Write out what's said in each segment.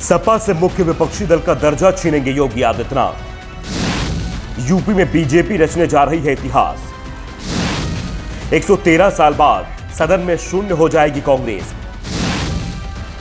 सपा से मुख्य विपक्षी दल का दर्जा छीनेंगे योगी आदित्यनाथ। यूपी में बीजेपी रचने जा रही है इतिहास। 113 साल बाद सदन में शून्य हो जाएगी कांग्रेस।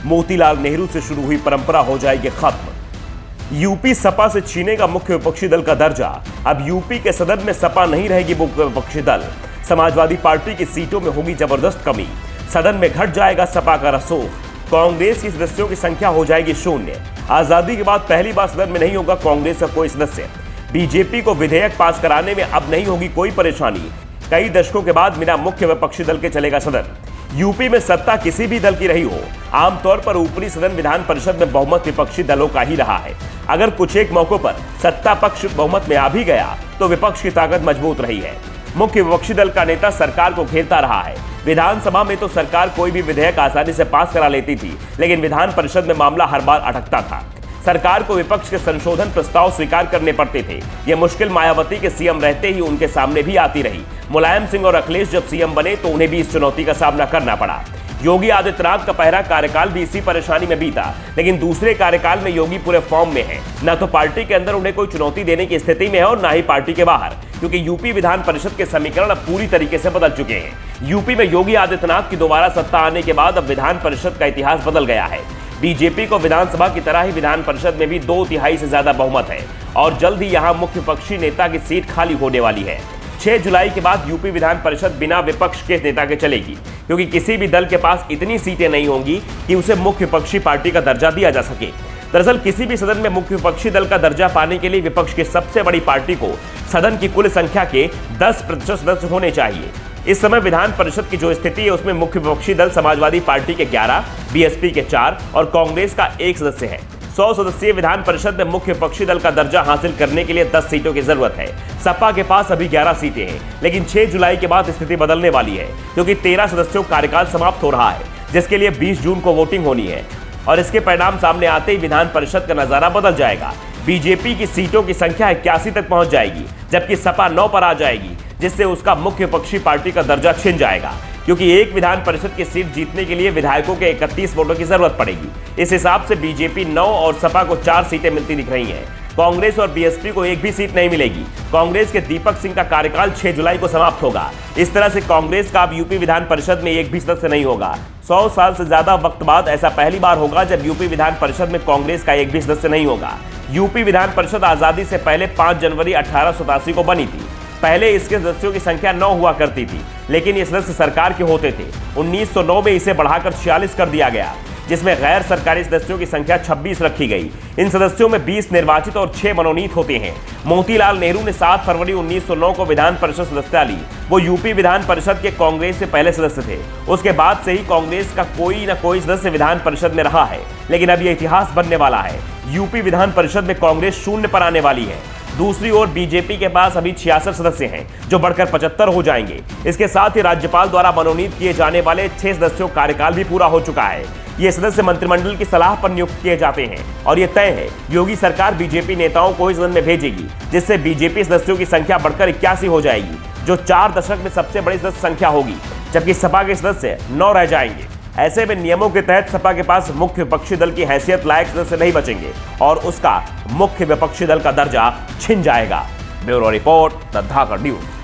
मोतीलाल नेहरू से शुरू हुई परंपरा हो जाएगी खत्म। यूपी सपा से छीनेगा मुख्य विपक्षी दल का दर्जा। अब यूपी के सदन में सपा नहीं रहेगी मुख्य विपक्षी दल। समाजवादी पार्टी की सीटों में होगी जबरदस्त कमी। सदन में घट जाएगा सपा का रसूख। कांग्रेस की सदस्यों की संख्या हो जाएगी शून्य। आजादी के बाद पहली बार सदन में नहीं होगा कांग्रेस का कोई सदस्य। बीजेपी को विधेयक पास कराने में अब नहीं होगी कोई परेशानी। कई दशकों के बाद बिना मुख्य विपक्षी दल के चलेगा सदन। यूपी में सत्ता किसी भी दल की रही हो, आमतौर पर ऊपरी सदन विधान परिषद में बहुमत विपक्षी दलों का ही रहा है। अगर कुछ एक मौकों पर सत्ता पक्ष बहुमत में आ भी गया तो विपक्ष की ताकत मजबूत रही है। मुख्य विपक्षी दल का नेता सरकार को घेरता रहा है। विधानसभा में तो सरकार कोई भी विधेयक आसानी से पास करा लेती थी, लेकिन विधान परिषद में मामला हर बार अटकता था। सरकार को विपक्ष के संशोधन प्रस्ताव स्वीकार करने पड़ते थे। यह मुश्किल मायावती के सीएम रहते ही उनके सामने भी आती रही। मुलायम सिंह और अखिलेश जब सीएम बने तो उन्हें भी इस चुनौती का सामना करना पड़ा। योगी आदित्यनाथ का पहला कार्यकाल भी इसी परेशानी में बीता, लेकिन दूसरे कार्यकाल में योगी पूरे फॉर्म में है। न तो पार्टी के अंदर उन्हें कोई चुनौती देने की स्थिति में है और न ही पार्टी के बाहर, क्योंकि यूपी विधान परिषद के समीकरण अब पूरी तरीके से बदल चुके हैं। यूपी में योगी आदित्यनाथ की दोबारा सत्ता आने के बाद अब विधान परिषद का इतिहास बदल गया है। बीजेपी को विधानसभा की तरह ही विधान परिषद में भी 2/3 से ज्यादा बहुमत है और जल्द ही यहां मुख्य विपक्षी नेता की सीट खाली होने वाली है। 6 जुलाई के बाद यूपी विधान परिषद बिना विपक्ष के नेता के चलेगी, क्योंकि किसी भी दल के पास इतनी सीटें नहीं होंगी कि उसे मुख्य विपक्षी पार्टी का दर्जा दिया जा सके। दरअसल किसी भी सदन में मुख्य विपक्षी दल का दर्जा पाने के लिए विपक्ष की सबसे बड़ी पार्टी को सदन की कुल संख्या के 10% सदस्य होने चाहिए। इस समय विधान परिषद की जो स्थिति है उसमें मुख्य विपक्षी दल समाजवादी पार्टी के 11, बीएसपी के 4 और कांग्रेस का 1 सदस्य है। 100 सदस्यीय विधान परिषद में मुख्य विपक्षी दल का दर्जा हासिल करने के लिए 10 सीटों की जरूरत है। सपा के पास अभी 11 सीटें हैं, लेकिन 6 जुलाई के बाद स्थिति बदलने वाली है, क्योंकि 13 सदस्यों का कार्यकाल समाप्त हो रहा है, जिसके लिए 20 जून को वोटिंग होनी है और इसके परिणाम सामने आते ही विधान परिषद का नजारा बदल जाएगा। बीजेपी की सीटों की संख्या 81 तक पहुंच जाएगी, जबकि सपा 9 पर आ जाएगी, जिससे उसका मुख्य विपक्षी पार्टी का दर्जा छिन जाएगा, क्योंकि एक विधान परिषद की सीट जीतने के लिए विधायकों के 31 वोटों की जरूरत पड़ेगी। इस हिसाब से बीजेपी 9 और सपा को 4 सीटें मिलती दिख रही हैं। कांग्रेस और बीएसपी को एक भी सीट नहीं मिलेगी। कांग्रेस के दीपक सिंह का कार्यकाल 6 जुलाई को समाप्त होगा। इस तरह से कांग्रेस का अब यूपी विधान परिषद में एक भी सदस्य नहीं होगा। 100 साल से ज्यादा वक्त बाद ऐसा पहली बार होगा जब यूपी विधान परिषद में कांग्रेस का एक भी सदस्य नहीं होगा। यूपी विधान परिषद आजादी से पहले 5 जनवरी 1887 को बनी थी। पहले इसके सदस्यों की संख्या 9 हुआ करती थी, लेकिन ये सदस्य सरकार के होते थे। 1909 में इसे बढ़ाकर 46 कर दिया गया, जिसमें गैर सरकारी सदस्यों की संख्या 26 रखी गई। इन सदस्यों में 20 निर्वाचित और 6 मनोनीत होते हैं। मोतीलाल नेहरू ने 7 फरवरी 1909 को विधान परिषद सदस्यता ली। वो यूपी विधान परिषद के कांग्रेस से पहले सदस्य थे। उसके बाद से ही कांग्रेस का कोई न कोई सदस्य विधान परिषद में रहा है, लेकिन अब यह इतिहास बनने वाला है। यूपी विधान परिषद में कांग्रेस शून्य पर आने वाली है। दूसरी ओर बीजेपी के पास अभी 66 सदस्य हैं, जो बढ़कर 75 हो जाएंगे। इसके साथ ही राज्यपाल द्वारा मनोनीत किए जाने वाले 6 सदस्यों का कार्यकाल भी पूरा हो चुका है। ये सदस्य मंत्रिमंडल की सलाह पर नियुक्त किए जाते हैं और ये तय है योगी सरकार बीजेपी नेताओं को इस सदन में भेजेगी, जिससे बीजेपी सदस्यों की संख्या बढ़कर 81 हो जाएगी, जो 4 दशक में सबसे बड़ी सदस्य संख्या होगी, जबकि सपा के सदस्य 9 रह जाएंगे। ऐसे में नियमों के तहत सपा के पास मुख्य विपक्षी दल की हैसियत लायक सदस्य नहीं बचेंगे और उसका मुख्य विपक्षी दल का दर्जा छिन जाएगा। Bureau report, the Dhakad news.